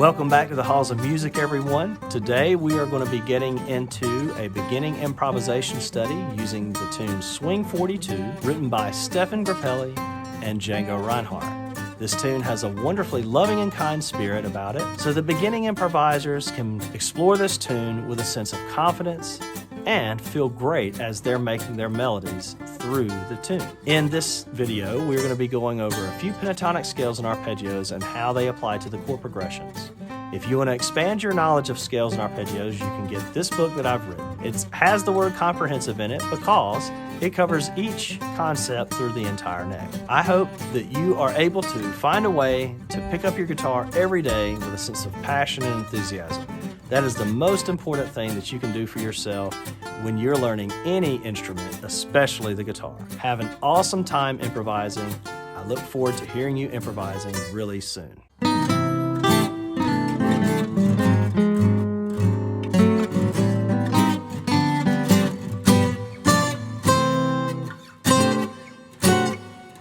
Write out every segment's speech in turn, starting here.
Welcome back to the Halls of Music, everyone. Today we are going to be getting into a beginning improvisation study using the tune Swing 42, written by Stefan Grappelli and Django Reinhardt. This tune has a wonderfully loving and kind spirit about it, so the beginning improvisers can explore this tune with a sense of confidence and feel great as they're making their melodies through the tune. In this video, we're going to be going over a few pentatonic scales and arpeggios and how they apply to the chord progressions. If you want to expand your knowledge of scales and arpeggios, you can get this book that I've written. It has the word comprehensive in it because it covers each concept through the entire neck. I hope that you are able to find a way to pick up your guitar every day with a sense of passion and enthusiasm. That is the most important thing that you can do for yourself when you're learning any instrument, especially the guitar. Have an awesome time improvising. I look forward to hearing you improvising really soon.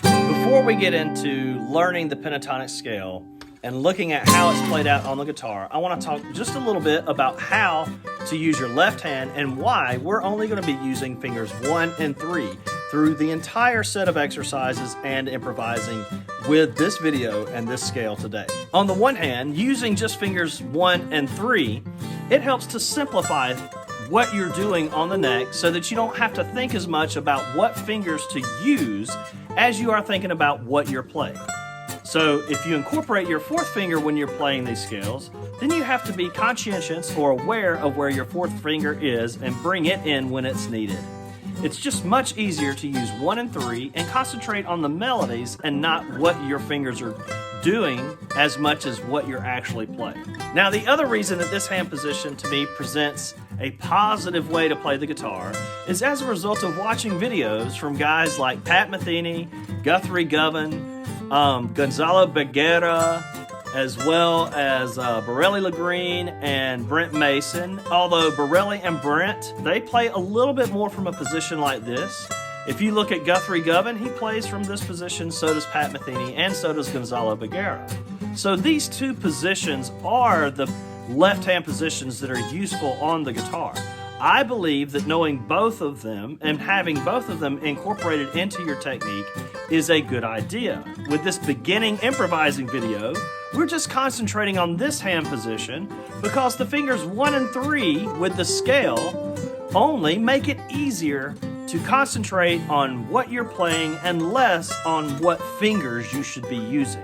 Before we get into learning the pentatonic scale and looking at how it's played out on the guitar, I want to talk just a little bit about how to use your left hand and why we're only going to be using fingers 1 and 3 through the entire set of exercises and improvising with this video and this scale today. On the one hand, using just fingers 1 and 3, it helps to simplify what you're doing on the neck so that you don't have to think as much about what fingers to use as you are thinking about what you're playing. So if you incorporate your fourth finger when you're playing these scales, then you have to be conscientious or aware of where your fourth finger is and bring it in when it's needed. It's just much easier to use 1 and 3 and concentrate on the melodies and not what your fingers are doing as much as what you're actually playing. Now, the other reason that this hand position to me presents a positive way to play the guitar is as a result of watching videos from guys like Pat Metheny, Guthrie Govan, Gonzalo Beguera, as well as Borelli Lagreen and Brent Mason. Although Borelli and Brent, they play a little bit more from a position like this. If you look at Guthrie Govan, he plays from this position, so does Pat Metheny, and so does Gonzalo Beguera. So these two positions are the left-hand positions that are useful on the guitar. I believe that knowing both of them and having both of them incorporated into your technique is a good idea. With this beginning improvising video, we're just concentrating on this hand position because the fingers 1 and 3 with the scale only make it easier to concentrate on what you're playing and less on what fingers you should be using.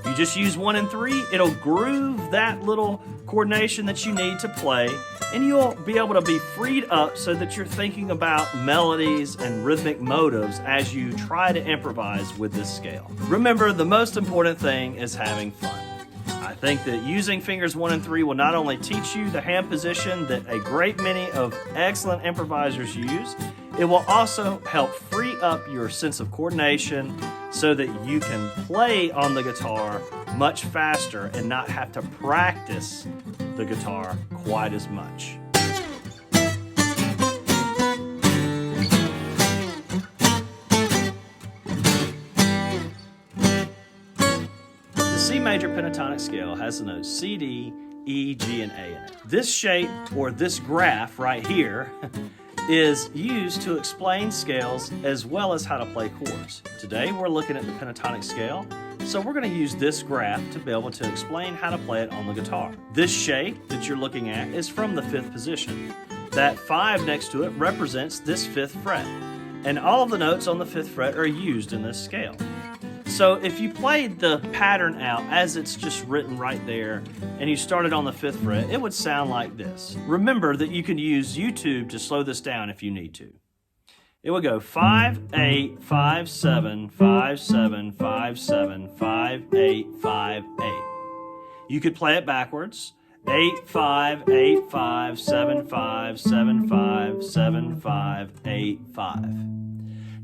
If you just use 1 and 3, it'll groove that little coordination that you need to play, and you'll be able to be freed up so that you're thinking about melodies and rhythmic motives as you try to improvise with this scale. Remember, the most important thing is having fun. I think that using fingers 1 and 3 will not only teach you the hand position that a great many of excellent improvisers use, it will also help free up your sense of coordination so that you can play on the guitar much faster and not have to practice the guitar quite as much. The C major pentatonic scale has the notes C, D, E, G, and A in it. This shape, or this graph right here, is used to explain scales as well as how to play chords. Today we're looking at the pentatonic scale, so we're going to use this graph to be able to explain how to play it on the guitar. This shape that you're looking at is from the 5th position. That 5 next to it represents this 5th fret, and all of the notes on the 5th fret are used in this scale. So if you played the pattern out as it's just written right there and you started on the 5th fret, it would sound like this. Remember that you can use YouTube to slow this down if you need to. It would go 5, 8, 5, 7, 5, 7, 5, 7, 5, 8, 5, 8. You could play it backwards. 8, 5, 8, 5, 7, 5, 7, 5, 7, 5, 8, 5.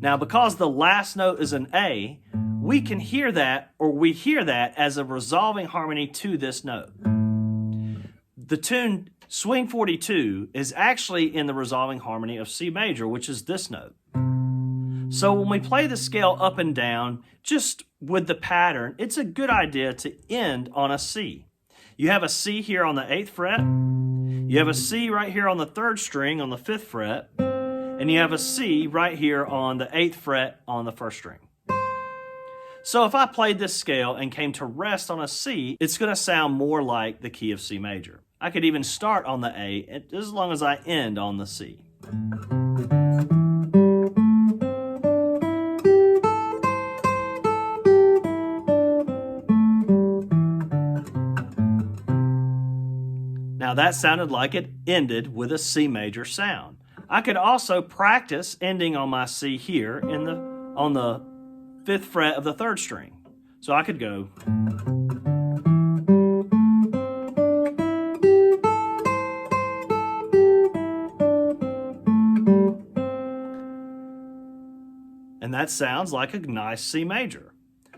Now, because the last note is an A, we can hear that, or we hear that as a resolving harmony to this note. The tune Swing 42 is actually in the resolving harmony of C major, which is this note. So when we play the scale up and down, just with the pattern, it's a good idea to end on a C. You have a C here on the 8th fret, you have a C right here on the 3rd string on the 5th fret, and you have a C right here on the 8th fret on the 1st string. So if I played this scale and came to rest on a C, it's going to sound more like the key of C major. I could even start on the A as long as I end on the C. Now that sounded like it ended with a C major sound. I could also practice ending on my C here on the 5th fret of the 3rd string. So I could go. And that sounds like a nice C major.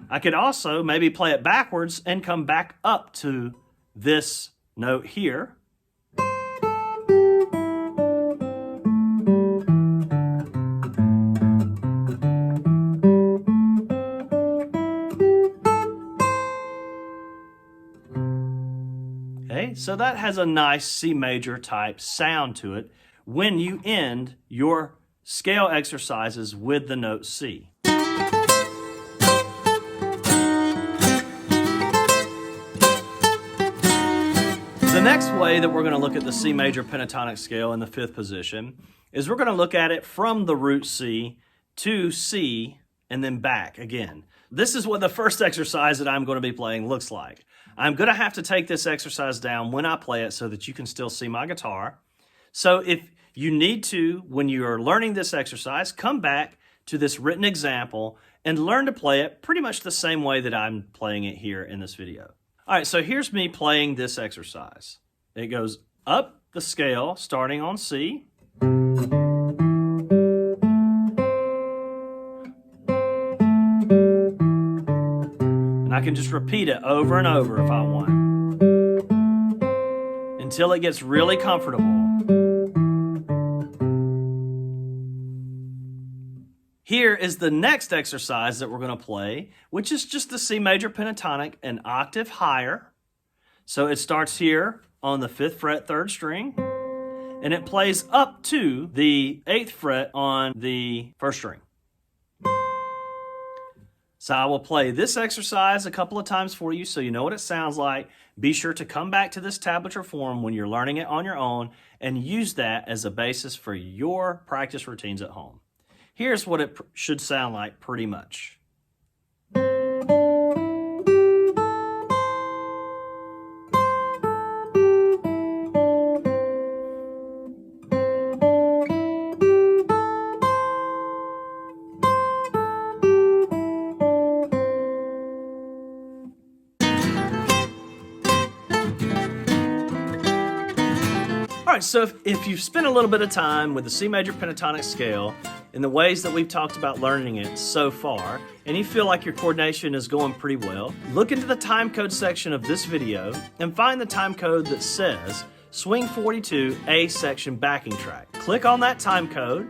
I could also maybe play it backwards and come back up to this note here. Okay, so that has a nice C major type sound to it when you end your scale exercises with the note C. The next way that we're going to look at the C major pentatonic scale in the 5th position is we're going to look at it from the root C to C and then back again. This is what the first exercise that I'm going to be playing looks like. I'm going to have to take this exercise down when I play it so that you can still see my guitar. So if you need to, when you're learning this exercise, come back to this written example and learn to play it pretty much the same way that I'm playing it here in this video. All right, so here's me playing this exercise. It goes up the scale, starting on C. And I can just repeat it over and over if I want, until it gets really comfortable. Here is the next exercise that we're going to play, which is just the C major pentatonic, an octave higher. So it starts here on the 5th fret, 3rd string, and it plays up to the 8th fret on the 1st string. So I will play this exercise a couple of times for you so you know what it sounds like. Be sure to come back to this tablature form when you're learning it on your own and use that as a basis for your practice routines at home. Here's what it should sound like pretty much. All right, so if you've spent a little bit of time with the C major pentatonic scale in the ways that we've talked about learning it so far, and you feel like your coordination is going pretty well, look into the time code section of this video and find the time code that says Swing 42 A section backing track. Click on that time code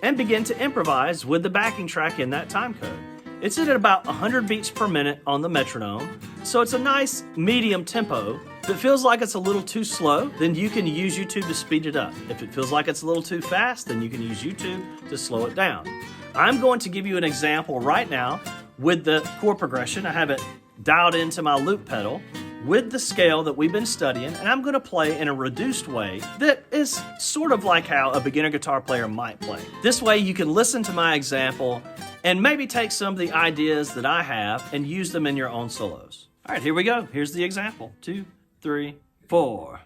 and begin to improvise with the backing track in that time code. It's at about 100 beats per minute on the metronome, so it's a nice medium tempo. If it feels like it's a little too slow, then you can use YouTube to speed it up. If it feels like it's a little too fast, then you can use YouTube to slow it down. I'm going to give you an example right now with the chord progression. I have it dialed into my loop pedal with the scale that we've been studying, and I'm going to play in a reduced way that is sort of like how a beginner guitar player might play. This way you can listen to my example and maybe take some of the ideas that I have and use them in your own solos. All right, here we go. Here's the example. 2, 3, 4.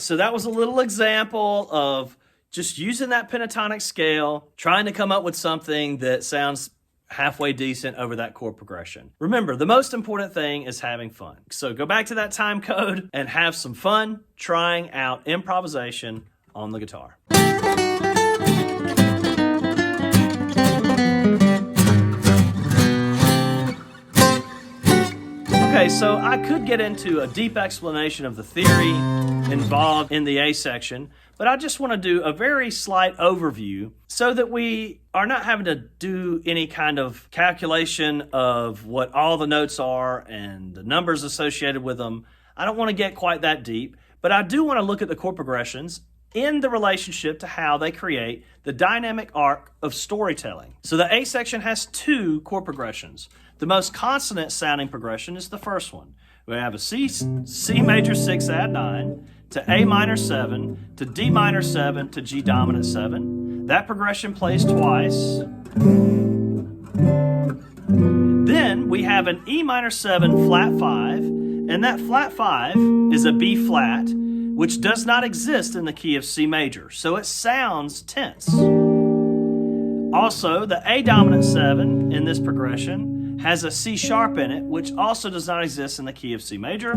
So that was a little example of just using that pentatonic scale, trying to come up with something that sounds halfway decent over that chord progression. Remember, the most important thing is having fun. So go back to that time code and have some fun trying out improvisation on the guitar. Okay, so I could get into a deep explanation of the theory involved in the A section, but I just want to do a very slight overview so that we are not having to do any kind of calculation of what all the notes are and the numbers associated with them. I don't want to get quite that deep, but I do want to look at the chord progressions in the relationship to how they create the dynamic arc of storytelling. So the A section has 2 chord progressions. The most consonant sounding progression is the first one. We have a C major 6 add 9 to A minor 7 to D minor 7 to G dominant 7. That progression plays twice. Then we have an E minor 7 flat 5, and that flat 5 is a B flat, which does not exist in the key of C major, so it sounds tense. Also, the A dominant 7 in this progression has a C sharp in it, which also does not exist in the key of C major,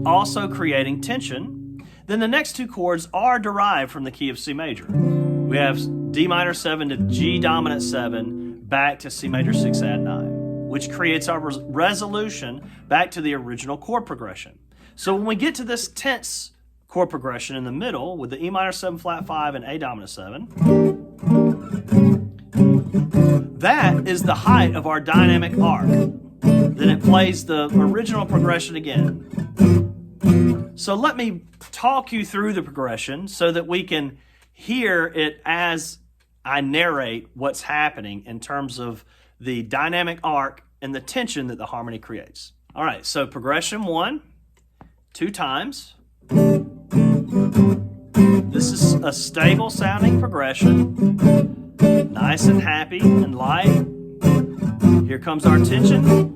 also creating tension. Then the next 2 chords are derived from the key of C major. We have D minor 7 to G dominant 7 back to C major 6 add 9, which creates our resolution back to the original chord progression. So when we get to this tense chord progression in the middle with the E minor 7 flat 5 and A dominant 7, that is the height of our dynamic arc. Then it plays the original progression again. So let me talk you through the progression so that we can hear it as I narrate what's happening in terms of the dynamic arc and the tension that the harmony creates. All right, so progression 1, 2 times. This is a stable sounding progression. Nice and happy and light. Here comes our tension,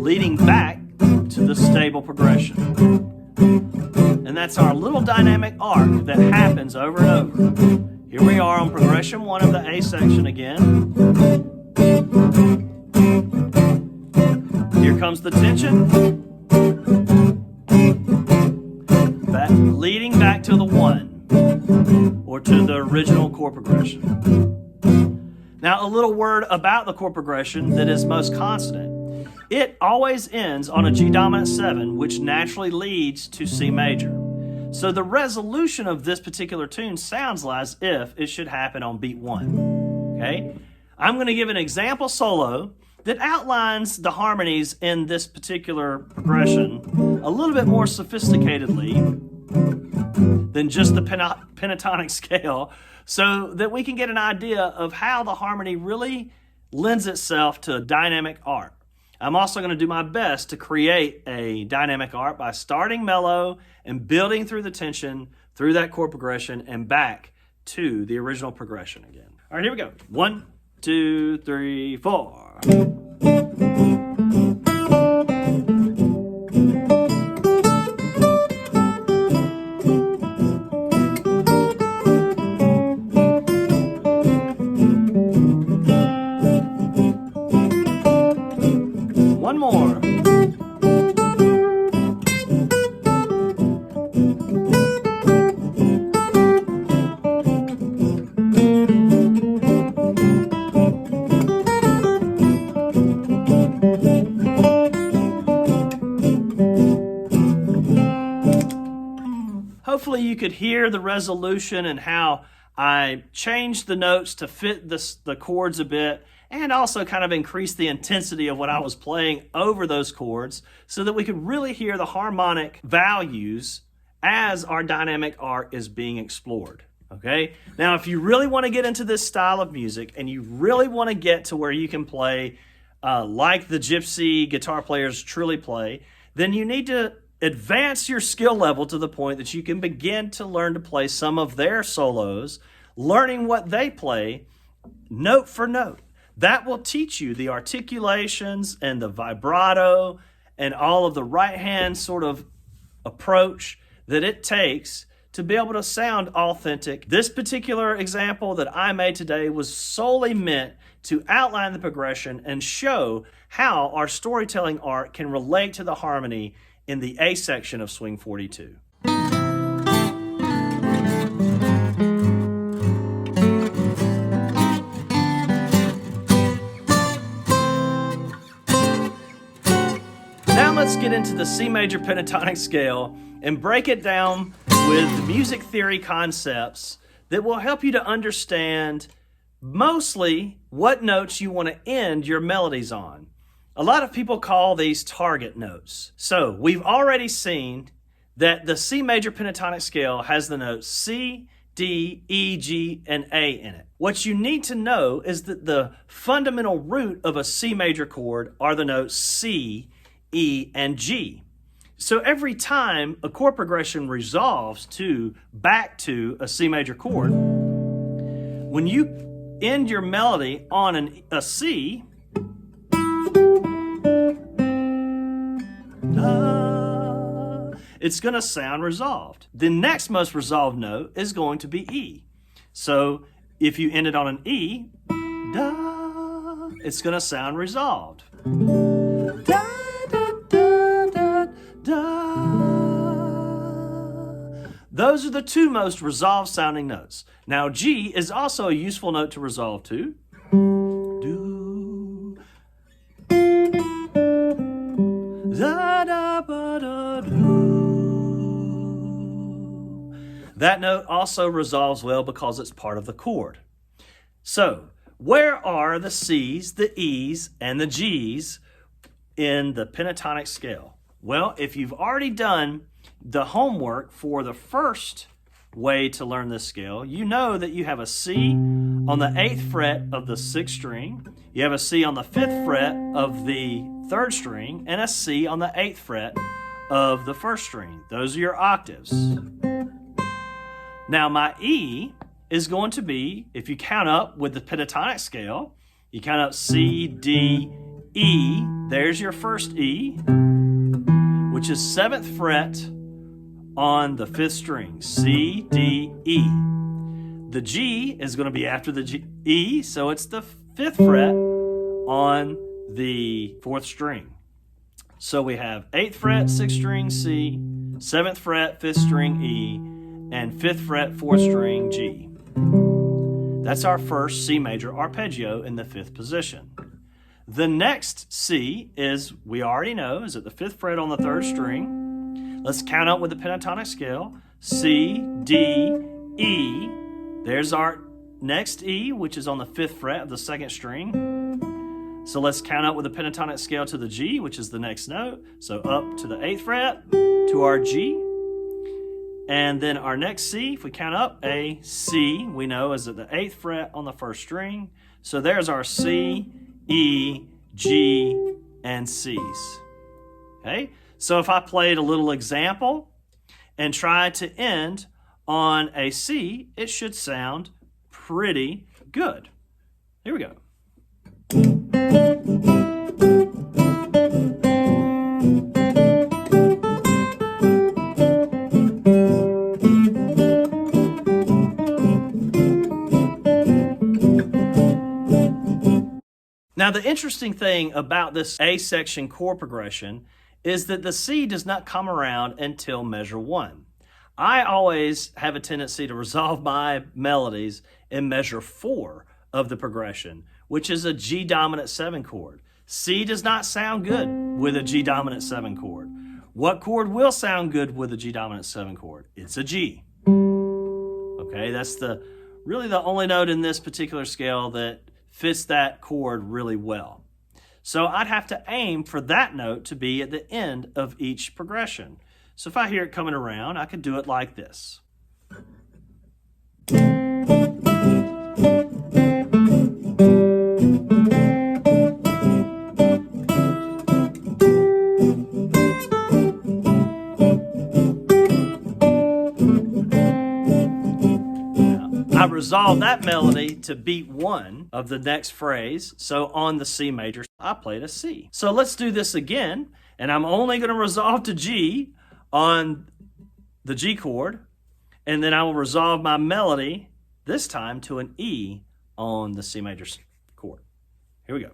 leading back to the stable progression. And that's our little dynamic arc that happens over and over. Here we are on progression 1 of the A section again. Here comes the tension, leading back to the 1. Or to the original chord progression. Now, a little word about the chord progression that is most consonant. It always ends on a G dominant 7, which naturally leads to C major. So the resolution of this particular tune sounds as if it should happen on beat 1. Okay? I'm going to give an example solo that outlines the harmonies in this particular progression a little bit more sophisticatedly than just the pentatonic scale, so that we can get an idea of how the harmony really lends itself to a dynamic arc. I'm also going to do my best to create a dynamic arc by starting mellow and building through the tension, through that chord progression, and back to the original progression again. All right, here we go. 1, 2, 3, 4. One more. Hopefully you could hear the resolution and how I changed the notes to fit the chords a bit, and also kind of increase the intensity of what I was playing over those chords so that we could really hear the harmonic values as our dynamic arc is being explored. Okay? Now, if you really want to get into this style of music and you really want to get to where you can play like the gypsy guitar players truly play, then you need to advance your skill level to the point that you can begin to learn to play some of their solos, learning what they play note for note. That will teach you the articulations and the vibrato and all of the right hand sort of approach that it takes to be able to sound authentic. This particular example that I made today was solely meant to outline the progression and show how our storytelling art can relate to the harmony in the A section of Swing 42. Now let's get into the C major pentatonic scale and break it down with music theory concepts that will help you to understand mostly what notes you want to end your melodies on. A lot of people call these target notes. So we've already seen that the C major pentatonic scale has the notes C, D, E, G, and A in it. What you need to know is that the fundamental root of a C major chord are the notes C, E, and G. So every time a chord progression resolves back to a C major chord, when you end your melody on a C, it's going to sound resolved. The next most resolved note is going to be E. So if you end it on an E, it's going to sound resolved. Those are the two most resolved sounding notes. Now G is also a useful note to resolve to. Do. Da, da, ba, da, do. That note also resolves well because it's part of the chord. So where are the C's, the E's, and the G's in the pentatonic scale? Well, if you've already done the homework for the first way to learn this scale, you know that you have a C on the 8th fret of the 6th string, you have a C on the 5th fret of the 3rd string, and a C on the 8th fret of the 1st string. Those are your octaves. Now my E is going to be, if you count up with the pentatonic scale, you count up C, D, E, there's your first E, which is 7th fret on the 5th string, C, D, E. The G is going to be after the E, so it's the 5th fret on the 4th string. So we have 8th fret, 6th string, C, 7th fret, 5th string, E, and 5th fret, 4th string, G. That's our first C major arpeggio in the 5th position. The next C is, we already know, is at the 5th fret on the 3rd string. Let's count out with the pentatonic scale. C, D, E. There's our next E, which is on the 5th fret of the 2nd string. So let's count out with the pentatonic scale to the G, which is the next note. So up to the 8th fret, to our G. And then our next C, if we count up, a C, we know is at the 8th fret on the 1st string. So there's our C, E, G, and C's. Okay? So if I played a little example and tried to end on a C, it should sound pretty good. Here we go. Now, the interesting thing about this A section chord progression is that the C does not come around until measure 1. I always have a tendency to resolve my melodies in measure 4 of the progression, which is a G dominant 7 chord. C does not sound good with a G dominant 7 chord. What chord will sound good with a G dominant 7 chord? It's a G. Okay, that's really the only note in this particular scale that fits that chord really well. So I'd have to aim for that note to be at the end of each progression. So if I hear it coming around, I could do it like this. I resolve that melody to beat 1 of the next phrase. So on the C major, I played a C. So let's do this again. And I'm only going to resolve to G on the G chord, and then I will resolve my melody, this time to an E on the C major chord. Here we go.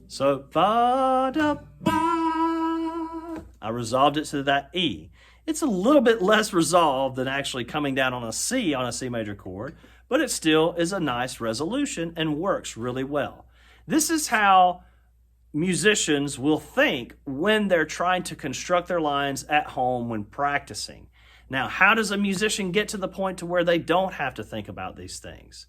So, I resolved it to that E. It's a little bit less resolved than actually coming down on a C major chord, but it still is a nice resolution and works really well. This is how musicians will think when they're trying to construct their lines at home when practicing. Now, how does a musician get to the point to where they don't have to think about these things?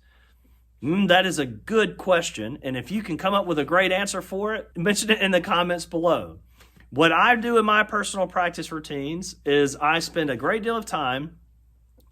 That is a good question, and if you can come up with a great answer for it, mention it in the comments below. What I do in my personal practice routines is I spend a great deal of time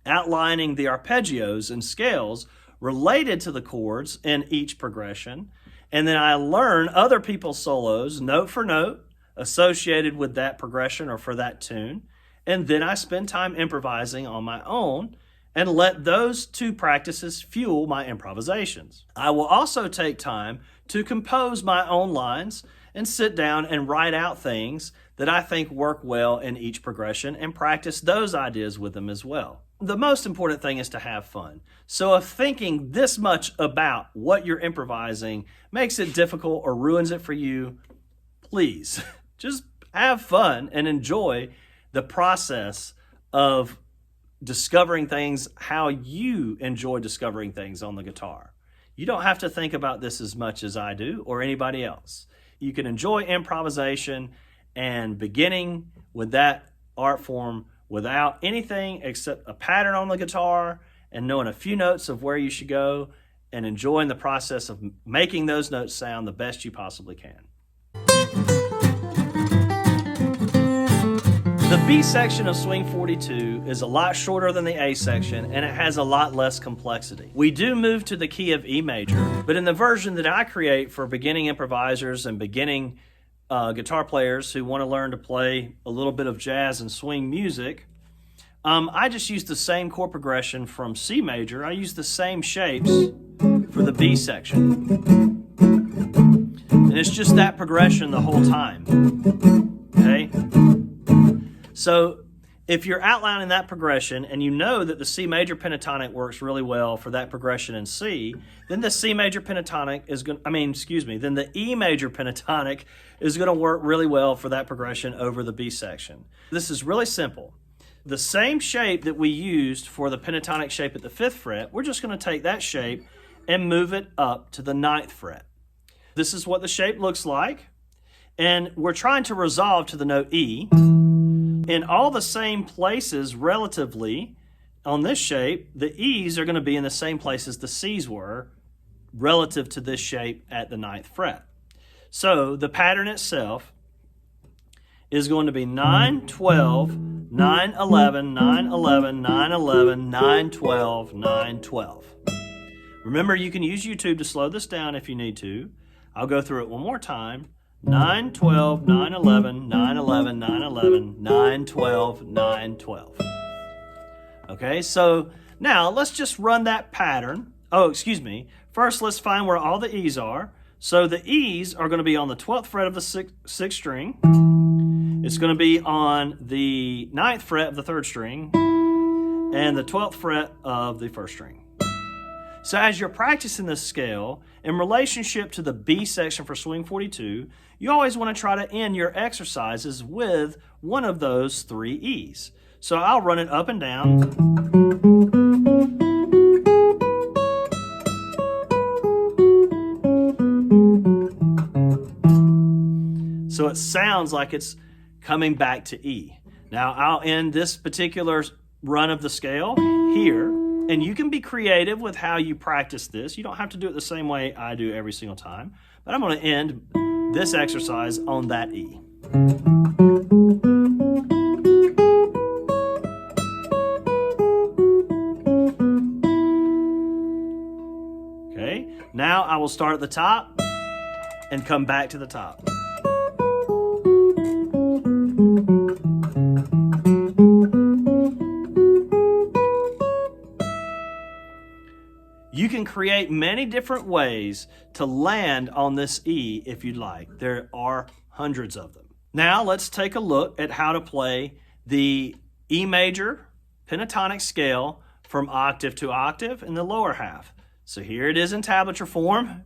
outlining the arpeggios and scales related to the chords in each progression, and then I learn other people's solos, note for note, associated with that progression or for that tune, and then I spend time improvising on my own and let those two practices fuel my improvisations. I will also take time to compose my own lines and sit down and write out things that I think work well in each progression and practice those ideas with them as well. The most important thing is to have fun. So if thinking this much about what you're improvising makes it difficult or ruins it for you, please just have fun and enjoy the process of discovering things how you enjoy discovering things on the guitar. You don't have to think about this as much as I do or anybody else. You can enjoy improvisation and beginning with that art form without anything except a pattern on the guitar and knowing a few notes of where you should go and enjoying the process of making those notes sound the best you possibly can. The B section of Swing 42 is a lot shorter than the A section, and it has a lot less complexity. We do move to the key of E major, but in the version that I create for beginning improvisers and beginning guitar players who want to learn to play a little bit of jazz and swing music, I just use the same chord progression from C major. I use the same shapes for the B section. And it's just that progression the whole time, okay? So if you're outlining that progression and you know that the C major pentatonic works really well for that progression in C, then the C major pentatonic is going then the E major pentatonic is going to work really well for that progression over the B section. This is really simple. The same shape that we used for the pentatonic shape at the 5th fret, we're just going to take that shape and move it up to the 9th fret. This is what the shape looks like, and we're trying to resolve to the note E. In all the same places relatively on this shape, the E's are going to be in the same places the C's were relative to this shape at the 9th fret. So the pattern itself is going to be 9, 12, 9, 11, 9, 11, 9, 11, 9, 12, 9, 12. Remember, you can use YouTube to slow this down if you need to. I'll go through it one more time. 9, 12, 9, 11, 9, 11, 9, 11, 9, 12, 9, 12. Okay, so now let's just run that pattern. Oh, excuse me. First, let's find where all the E's are. So the E's are going to be on the 12th fret of the 6th string. It's going to be on the 9th fret of the 3rd string and the 12th fret of the 1st string. So as you're practicing this scale, in relationship to the B section for Swing 42, you always want to try to end your exercises with one of those 3 E's. So I'll run it up and down. So it sounds like it's coming back to E. Now I'll end this particular run of the scale here. And you can be creative with how you practice this. You don't have to do it the same way I do every single time. But I'm going to end this exercise on that E. Okay, now I will start at the top and come back to the top. You can create many different ways to land on this E if you'd like. There are hundreds of them. Now let's take a look at how to play the E major pentatonic scale from octave to octave in the lower half. So here it is in tablature form.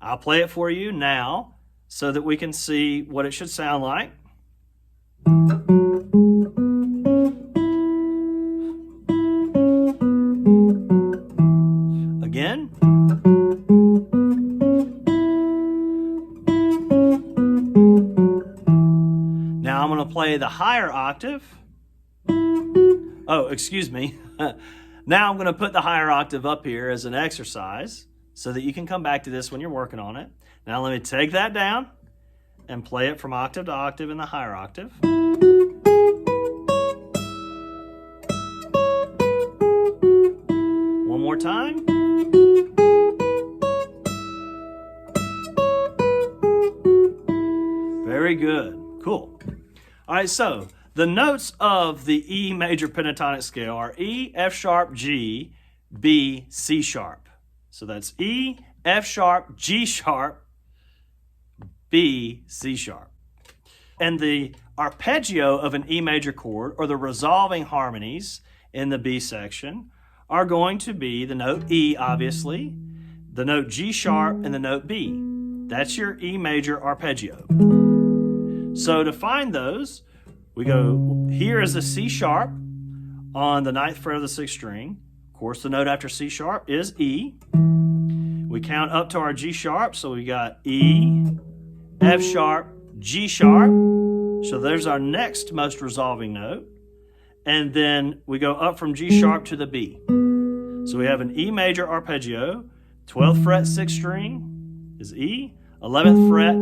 I'll play it for you now so that we can see what it should sound like. Again. Now I'm going to play the higher octave. Oh, excuse me. Now I'm going to put the higher octave up here as an exercise so that you can come back to this when you're working on it. Now let me take that down and play it from octave to octave in the higher octave. One more time. Very good. Cool. All right, so the notes of the E major pentatonic scale are E, F sharp, G, B, C sharp. So that's E, F sharp, G sharp, B, C sharp. And the arpeggio of an E major chord, or the resolving harmonies in the B section, are going to be the note E, obviously, the note G sharp, and the note B. That's your E major arpeggio. So to find those, we go, here is a C sharp on the 9th fret of the 6th string. Of course, the note after C sharp is E. We count up to our G sharp, so we got E, F sharp, G sharp. So there's our next most resolving note. And then we go up from G sharp to the B. So we have an E major arpeggio, 12th fret, 6th string is E, 11th fret,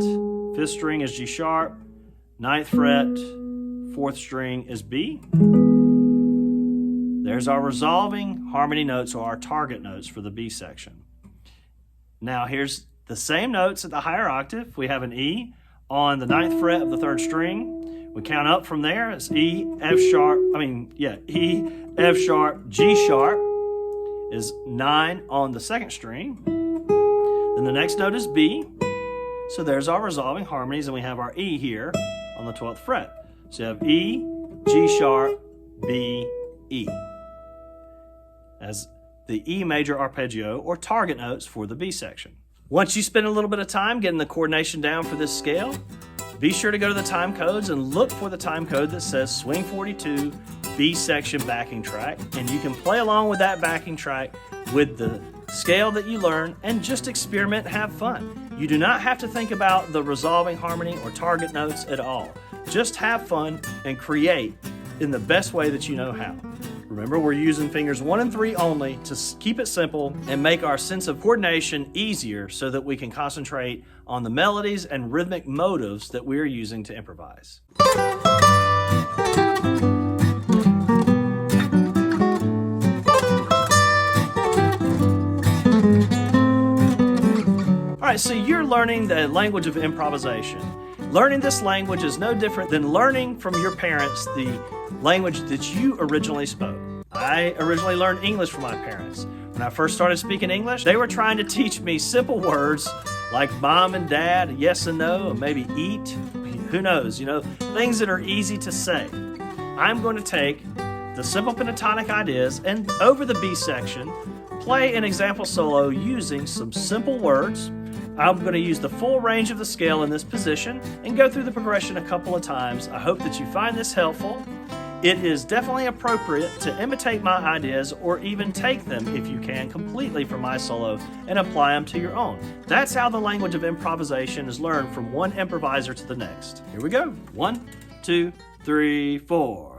5th string is G sharp, 9th fret, 4th string is B. There's our resolving harmony notes, or our target notes for the B section. Now here's the same notes at the higher octave. We have an E on the 9th fret of the 3rd string. We count up from there. It's E, F sharp, E, F sharp, G sharp is 9 on the 2nd string. Then the next note is B. So there's our resolving harmonies, and we have our E here on the 12th fret. So you have E, G sharp, B, E as the E major arpeggio, or target notes for the B section. Once you spend a little bit of time getting the coordination down for this scale, be sure to go to the time codes and look for the time code that says Swing 42 B section backing track, and you can play along with that backing track with the scale that you learn and just experiment and have fun. You do not have to think about the resolving harmony or target notes at all. Just have fun and create in the best way that you know how. Remember, we're using fingers 1 and 3 only to keep it simple and make our sense of coordination easier so that we can concentrate on the melodies and rhythmic motives that we're using to improvise. All right, so you're learning the language of improvisation. Learning this language is no different than learning from your parents the language that you originally spoke. I originally learned English from my parents. When I first started speaking English, they were trying to teach me simple words like mom and dad, yes and no, and maybe eat, who knows, things that are easy to say. I'm going to take the simple pentatonic ideas and over the B section, play an example solo using some simple words. I'm going to use the full range of the scale in this position and go through the progression a couple of times. I hope that you find this helpful. It is definitely appropriate to imitate my ideas or even take them, if you can, completely from my solo and apply them to your own. That's how the language of improvisation is learned from one improviser to the next. Here we go. 1, 2, 3, 4.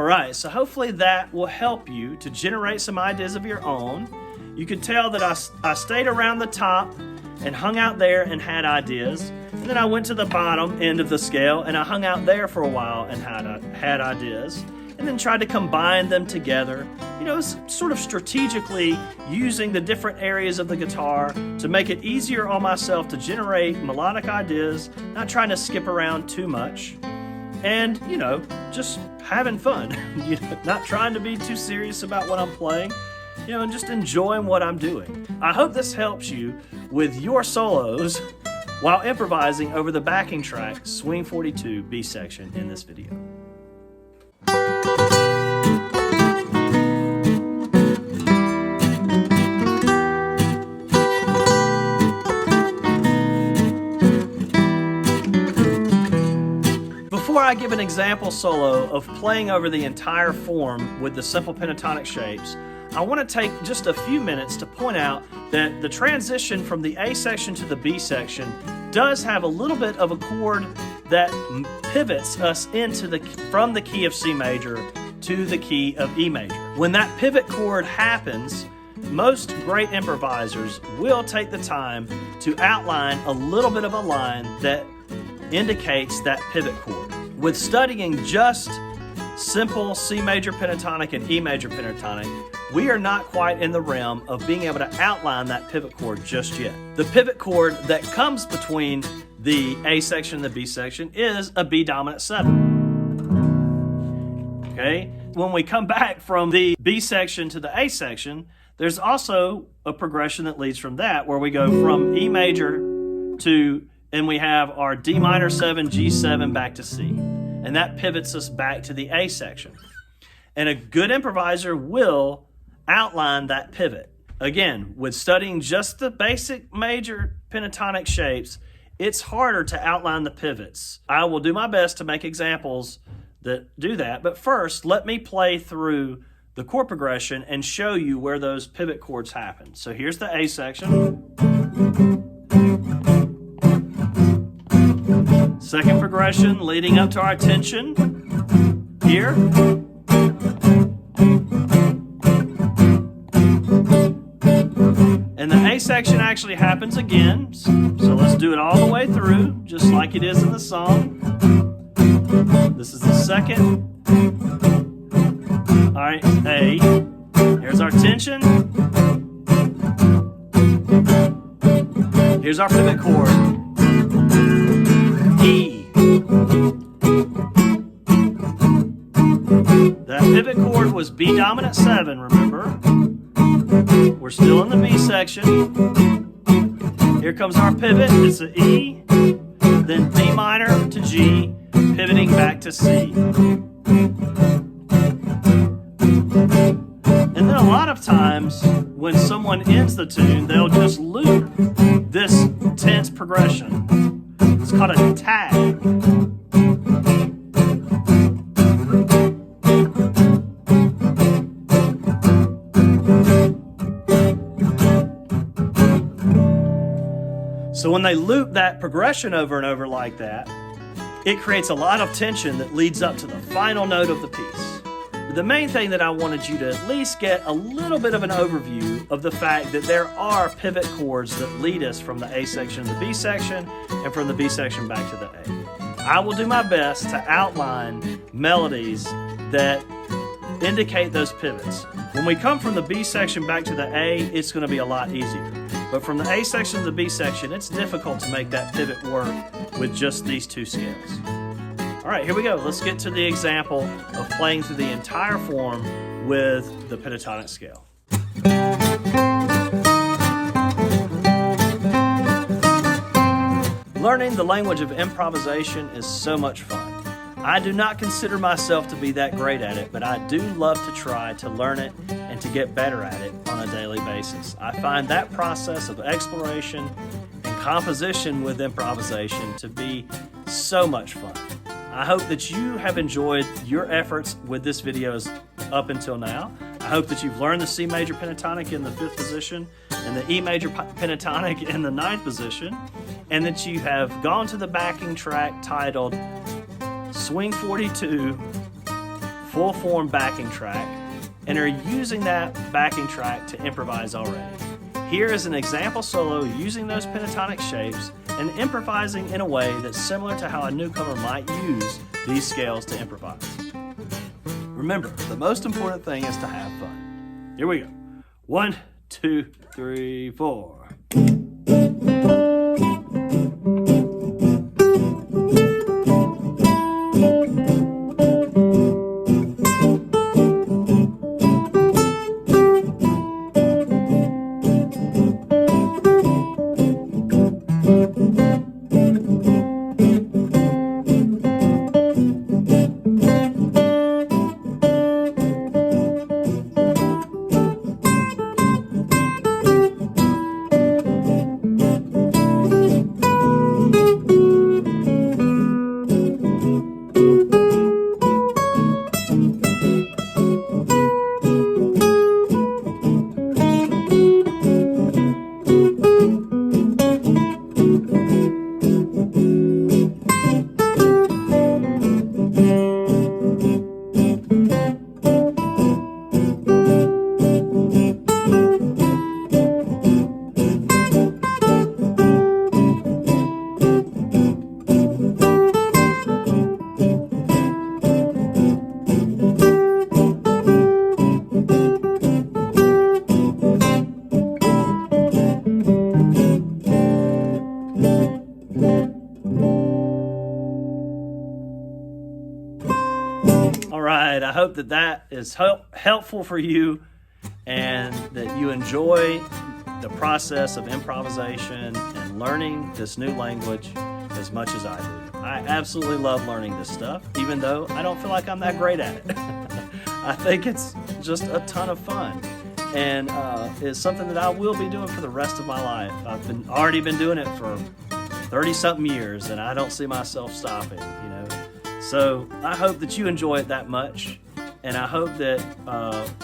All right, so hopefully that will help you to generate some ideas of your own. You could tell that I stayed around the top and hung out there and had ideas. And then I went to the bottom end of the scale and I hung out there for a while and had ideas. And then tried to combine them together, you know, sort of strategically using the different areas of the guitar to make it easier on myself to generate melodic ideas, not trying to skip around too much, and, you know, just having fun, you know, not trying to be too serious about what I'm playing, you know, and just enjoying what I'm doing. I hope this helps you with your solos while improvising over the backing track, Swing 42 B section in this video. Before I give an example solo of playing over the entire form with the simple pentatonic shapes, I want to take just a few minutes to point out that the transition from the A section to the B section does have a little bit of a chord that pivots us from the key of C major to the key of E major. When that pivot chord happens, most great improvisers will take the time to outline a little bit of a line that indicates that pivot chord. With studying just simple C major pentatonic and E major pentatonic, we are not quite in the realm of being able to outline that pivot chord just yet. The pivot chord that comes between the A section and the B section is a B dominant 7. Okay? When we come back from the B section to the A section, there's also a progression that leads from that where we go from E major to, and we have our D minor 7, G7 back to C. And that pivots us back to the A section. And a good improviser will outline that pivot. Again, with studying just the basic major pentatonic shapes, it's harder to outline the pivots. I will do my best to make examples that do that, but first, let me play through the chord progression and show you where those pivot chords happen. So here's the A section. Second progression leading up to our tension here. And the A section actually happens again. So let's do it all the way through, just like it is in the song. This is the second. All right, A. Here's our tension. Here's our pivot chord. E. That pivot chord was B dominant 7, remember? We're still in the B section. Here comes our pivot. It's an E, then D minor to G, pivoting back to C. And then a lot of times, when someone ends the tune, they'll just loop this tense progression. It's called a tag. So when they loop that progression over and over like that, it creates a lot of tension that leads up to the final note of the piece. The main thing that I wanted you to at least get a little bit of an overview of the fact that there are pivot chords that lead us from the A section to the B section and from the B section back to the A. I will do my best to outline melodies that indicate those pivots. When we come from the B section back to the A, it's going to be a lot easier. But from the A section to the B section, it's difficult to make that pivot work with just these two scales. All right, here we go. Let's get to the example of playing through the entire form with the pentatonic scale. Learning the language of improvisation is so much fun. I do not consider myself to be that great at it, but I do love to try to learn it and to get better at it on a daily basis. I find that process of exploration and composition with improvisation to be so much fun. I hope that you have enjoyed your efforts with this video up until now. I hope that you've learned the C major pentatonic in the 5th position and the E major pentatonic in the 9th position, and that you have gone to the backing track titled Swing 42 full form backing track and are using that backing track to improvise already. Here is an example solo using those pentatonic shapes and improvising in a way that's similar to how a newcomer might use these scales to improvise. Remember, the most important thing is to have fun. Here we go. 1, 2, 3, 4. Alright, I hope that is helpful for you and that you enjoy the process of improvisation and learning this new language as much as I do. I absolutely love learning this stuff, even though I don't feel like I'm that great at it. I think it's just a ton of fun, and it's something that I will be doing for the rest of my life. I've already been doing it for 30-something years, and I don't see myself stopping, you know. So I hope that you enjoy it that much, and I hope that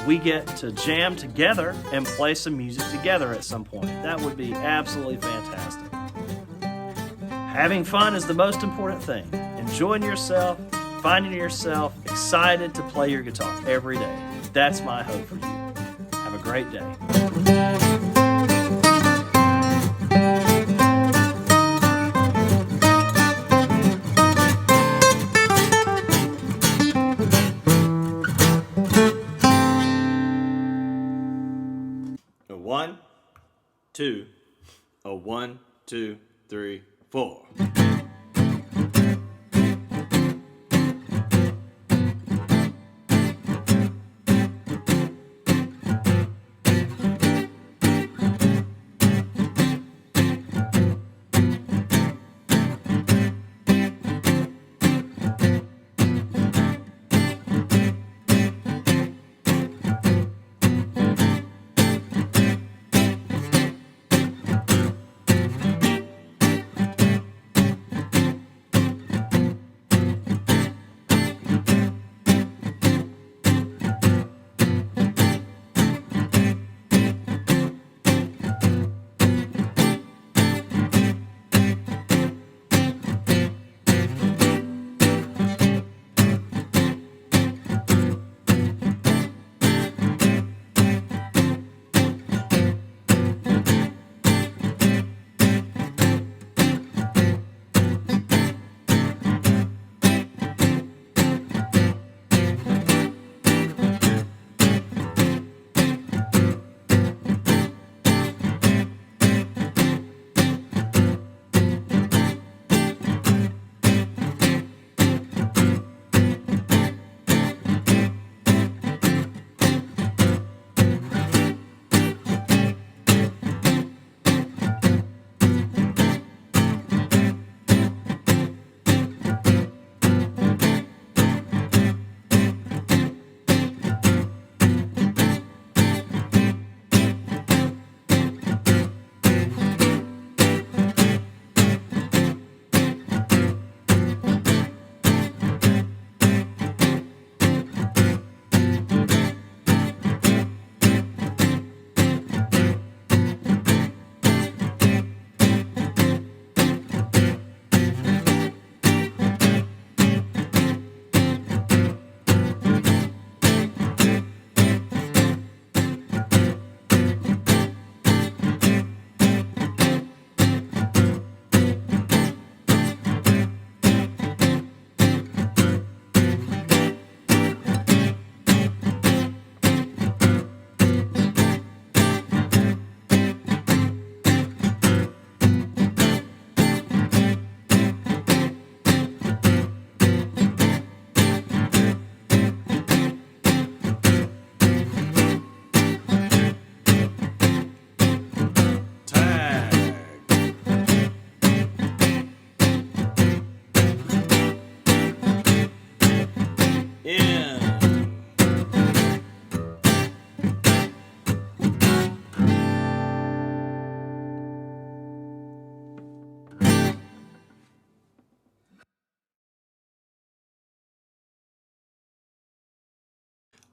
we get to jam together and play some music together at some point. That would be absolutely fantastic. Having fun is the most important thing. Enjoying yourself, finding yourself excited to play your guitar every day. That's my hope for you. Have a great day. One, two, 1, 2, 3, 4.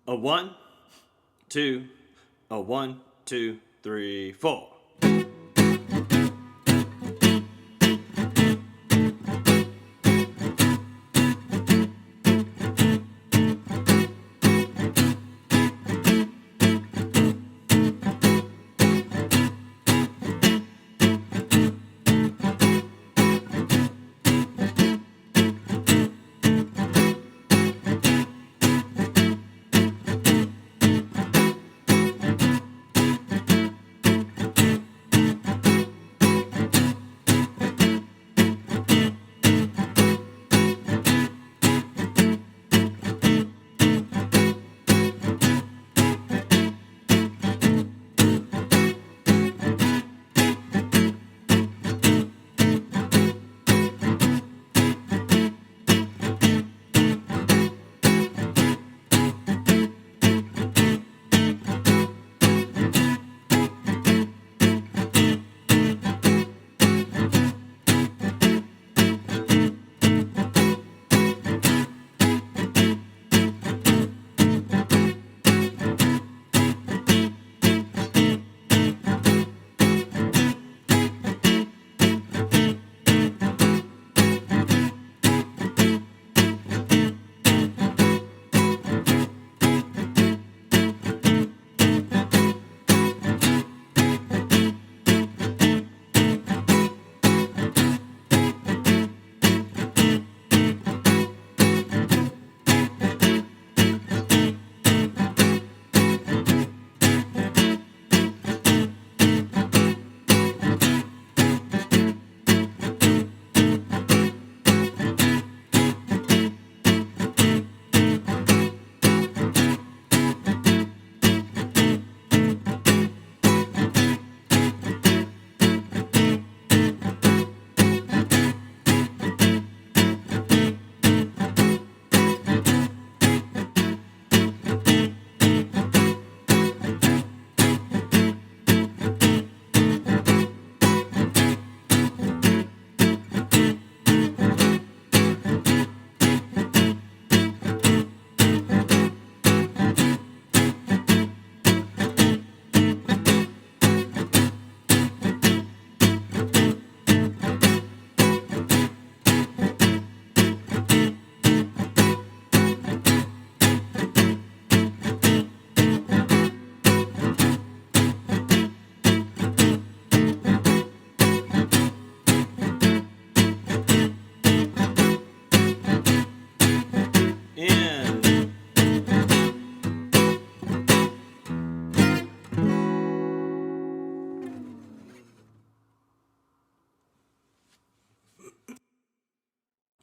A 1, 2, a 1, 2, 3, 4.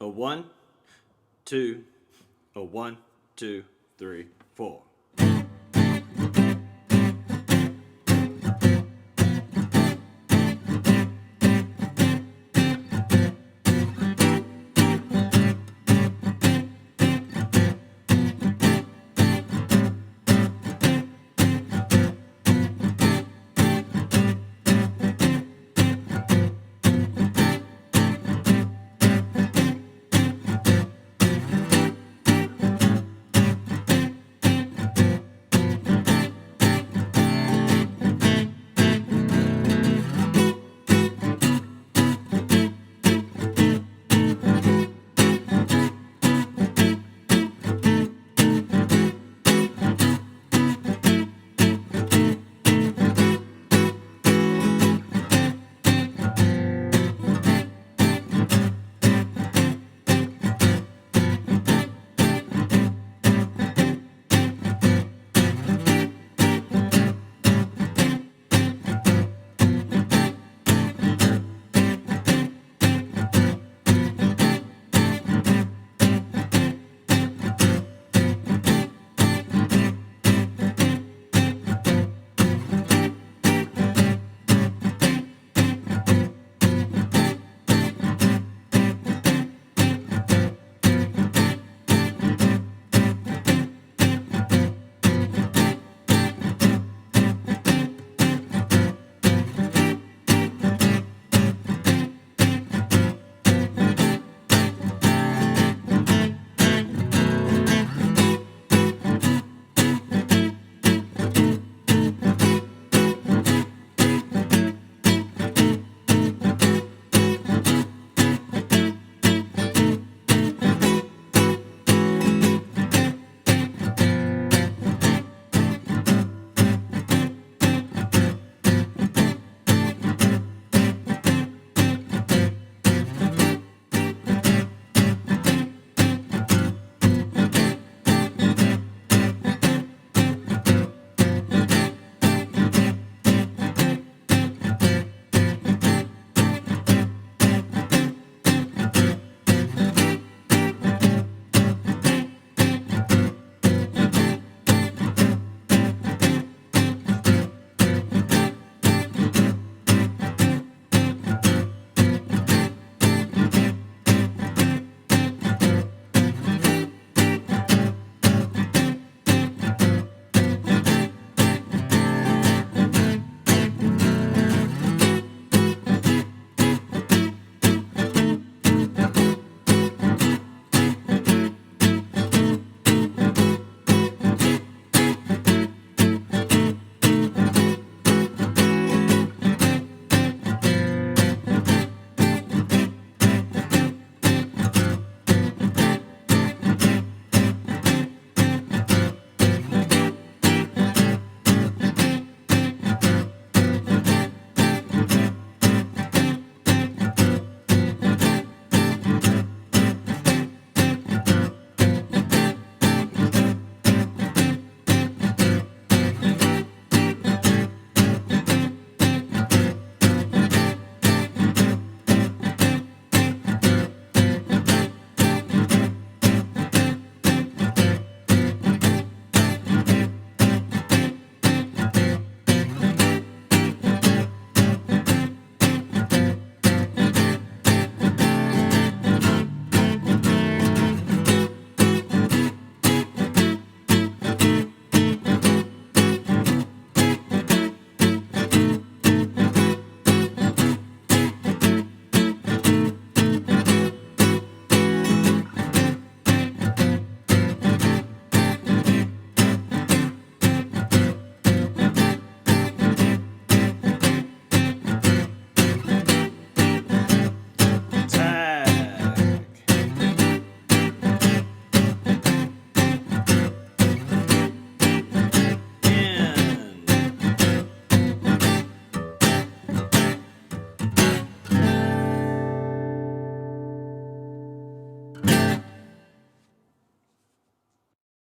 A 1, 2, a 1, 2, 3, 4.